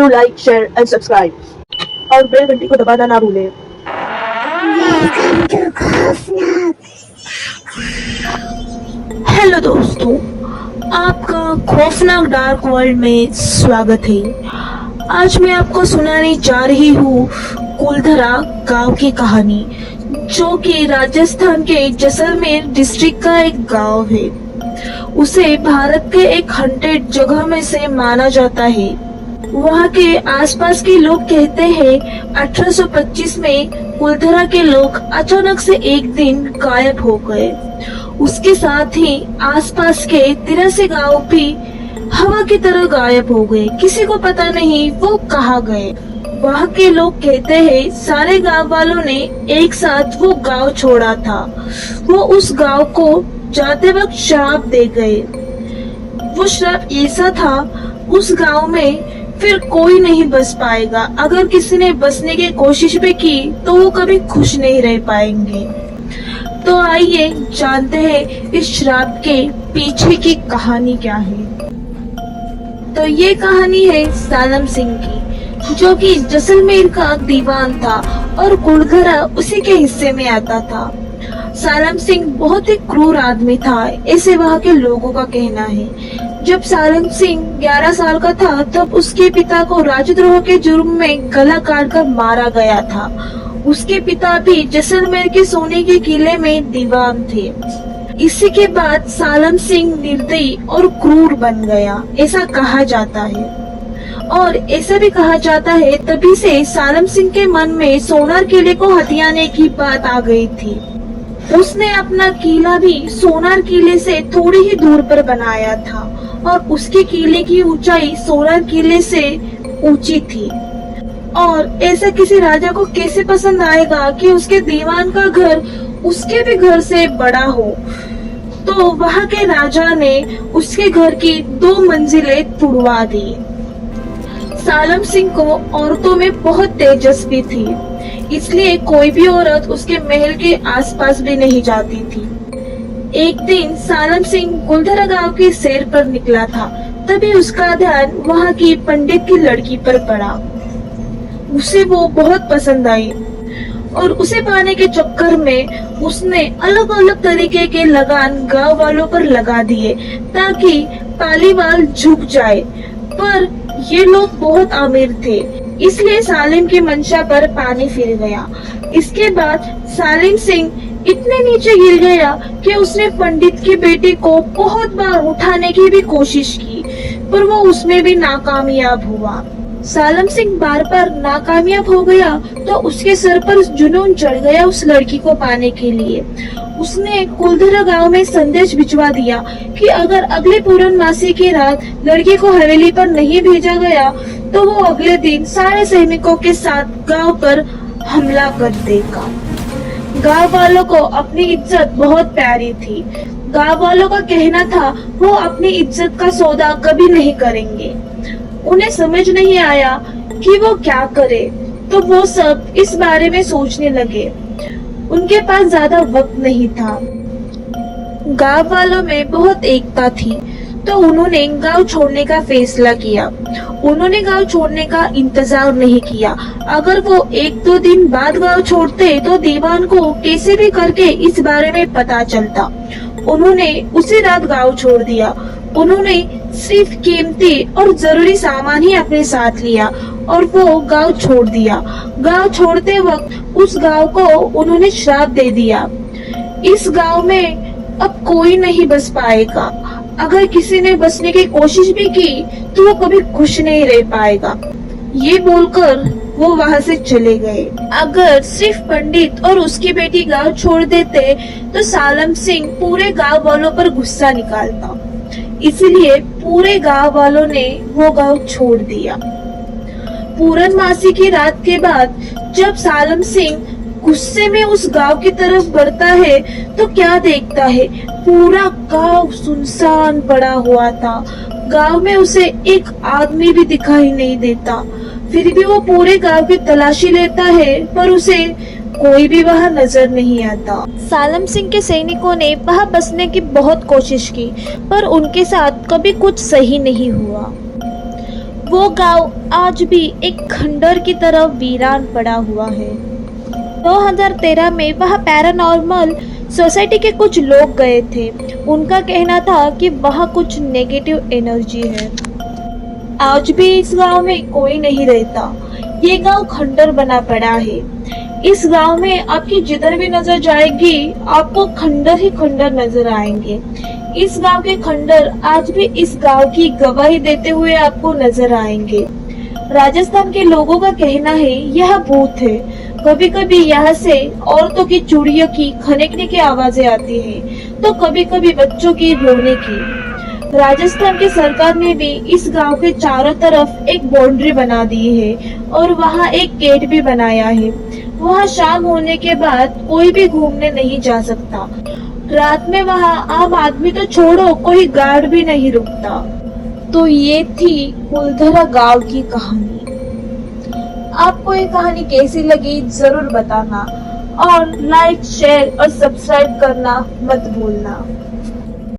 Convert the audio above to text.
Do like, share and subscribe और bell घंटी को दबाना ना भूलें। हेलो दोस्तों, आपका खौफनाक डार्क वर्ल्ड में स्वागत है। आज मैं आपको सुनाने जा रही हूँ कुलधरा गांव की कहानी, जो कि राजस्थान के जैसलमेर डिस्ट्रिक्ट का एक गांव है। उसे भारत के एक हॉन्टेड जगह में से माना जाता है। वहाँ के आसपास के लोग कहते हैं 1825 में कुलधरा के लोग अचानक से एक दिन गायब हो गए। उसके साथ ही आसपास के 83 गांव भी हवा की तरह गायब हो गए। किसी को पता नहीं वो कहाँ गए। वहाँ के लोग कहते हैं सारे गांव वालों ने एक साथ वो गांव छोड़ा था। वो उस गांव को जाते वक्त श्राप दे गए। वो श्राप ऐसा था, उस गांव में फिर कोई नहीं बस पाएगा। अगर किसी ने बसने की कोशिश भी की तो वो कभी खुश नहीं रह पाएंगे। तो आइए जानते हैं इस श्राप के पीछे की कहानी क्या है। तो ये कहानी है सालम सिंह की, जो कि जैसलमेर का दीवान था और कुलधरा उसी के हिस्से में आता था। सालम सिंह बहुत ही क्रूर आदमी था, ऐसे वहाँ के लोगों का कहना है। जब सालम सिंह 11 साल का था तब उसके पिता को राजद्रोह के जुर्म में गला काटकर मारा गया था। उसके पिता भी जैसलमेर के सोने के किले में दीवान थे। इसी के बाद सालम सिंह निर्दयी और क्रूर बन गया, ऐसा कहा जाता है। और ऐसा भी कहा जाता है तभी से सालम सिंह के मन में सोनार किले को हथियाने की बात आ गई थी। उसने अपना किला भी सोनार किले से थोड़ी ही दूर पर बनाया था और उसके किले की ऊंचाई सोनार किले से ऊंची थी। और ऐसा किसी राजा को कैसे पसंद आएगा कि उसके दीवान का घर उसके भी घर से बड़ा हो। तो वहाँ के राजा ने उसके घर की 2 मंजिलें तुड़वा दी। सालम सिंह को औरतों में बहुत तेजस्वी थी, इसलिए कोई भी औरत उसके महल के आसपास भी नहीं जाती थी। एक दिन सालम सिंह कुलधरा गांव की सैर पर निकला था, तभी उसका ध्यान वहाँ की पंडित की लड़की पर पड़ा। उसे वो बहुत पसंद आई और उसे पाने के चक्कर में उसने अलग अलग तरीके के लगान गांव वालों पर लगा दिए ताकि पालीवाल झुक जाए। पर ये लोग बहुत अमीर थे, इसलिए सालिम की मंशा पर पानी फिर गया। इसके बाद सालिम सिंह इतने नीचे गिर गया कि उसने पंडित की बेटी को बहुत बार उठाने की भी कोशिश की, पर वो उसमें भी नाकामयाब हुआ। सालम सिंह बार बार नाकामयाब हो गया तो उसके सर पर जुनून चढ़ गया उस लड़की को पाने के लिए। उसने कुलधरा गांव में संदेश भिजवा दिया कि अगर अगले पूर्णमासी की रात लड़की को हवेली पर नहीं भेजा गया तो वो अगले दिन सारे सैनिकों के साथ गांव पर हमला कर देगा। गांव वालों को अपनी इज्जत बहुत प्यारी थी। गांव वालों का कहना था वो अपनी इज्जत का सौदा कभी नहीं करेंगे। उन्हें समझ नहीं आया कि वो क्या करे, तो वो सब इस बारे में सोचने लगे। उनके पास ज्यादा वक्त नहीं था। गांव वालों में बहुत एकता थी, तो उन्होंने गांव छोड़ने का फैसला किया। उन्होंने गांव छोड़ने का इंतजार नहीं किया। अगर वो 1-2 दिन बाद गांव छोड़ते तो दीवान को कैसे भी करके इस बारे में पता चलता। उन्होंने उसी रात गांव छोड़ दिया। उन्होंने सिर्फ कीमती और जरूरी सामान ही अपने साथ लिया और वो गांव छोड़ दिया। गांव छोड़ते वक्त उस गांव को उन्होंने श्राप दे दिया। इस गांव में अब कोई नहीं बस पाएगा। अगर किसी ने बसने की कोशिश भी की तो वो कभी खुश नहीं रह पाएगा। ये बोलकर वो वहाँ से चले गए। अगर सिर्फ पंडित और उसकी बेटी गांव छोड़ देते तो सालम सिंह पूरे गांव वालों पर गुस्सा निकालता, इसलिए पूरे गांव वालों ने वो गांव छोड़ दिया। पूर्णमासी की रात के बाद जब सालम सिंह गुस्से में उस गांव की तरफ बढ़ता है तो क्या देखता है, पूरा गांव सुनसान पड़ा हुआ था। गांव में उसे एक आदमी भी दिखाई नहीं देता। फिर भी वो पूरे गांव की तलाशी लेता है, पर उसे कोई भी वहाँ नजर नहीं आता। सालम सिंह के सैनिकों ने वहाँ बसने की बहुत कोशिश की, पर उनके साथ कभी कुछ सही नहीं हुआ। वो गांव आज भी एक खंडर की तरह वीरान पड़ा हुआ है। 2013 में वह पैरानॉर्मल सोसाइटी के कुछ लोग गए थे। उनका कहना था कि वहाँ कुछ नेगेटिव एनर्जी है। आज भी इस गांव में कोई नहीं रहता। ये गांव खंडर बना पड़ा है। इस गांव में आपकी जिधर भी नजर जाएगी आपको खंडर ही खंडर नजर आएंगे। इस गांव के खंडर आज भी इस गांव की गवाही देते हुए आपको नजर आएंगे। राजस्थान के लोगों का कहना है यह भूत है। कभी कभी यहाँ से औरतों की चूड़ियों की खनकने की आवाजें आती है, तो कभी कभी बच्चों की रोने की। राजस्थान की सरकार ने भी इस गांव के चारों तरफ एक बाउंड्री बना दी है और वहाँ एक गेट भी बनाया है। वहाँ शाम होने के बाद कोई भी घूमने नहीं जा सकता। रात में वहाँ आम आदमी तो छोड़ो, कोई गार्ड भी नहीं रुकता। तो ये थी कुलधरा गांव की कहानी। आपको ये कहानी कैसी लगी जरूर बताना और लाइक, शेयर और सब्सक्राइब करना मत भूलना।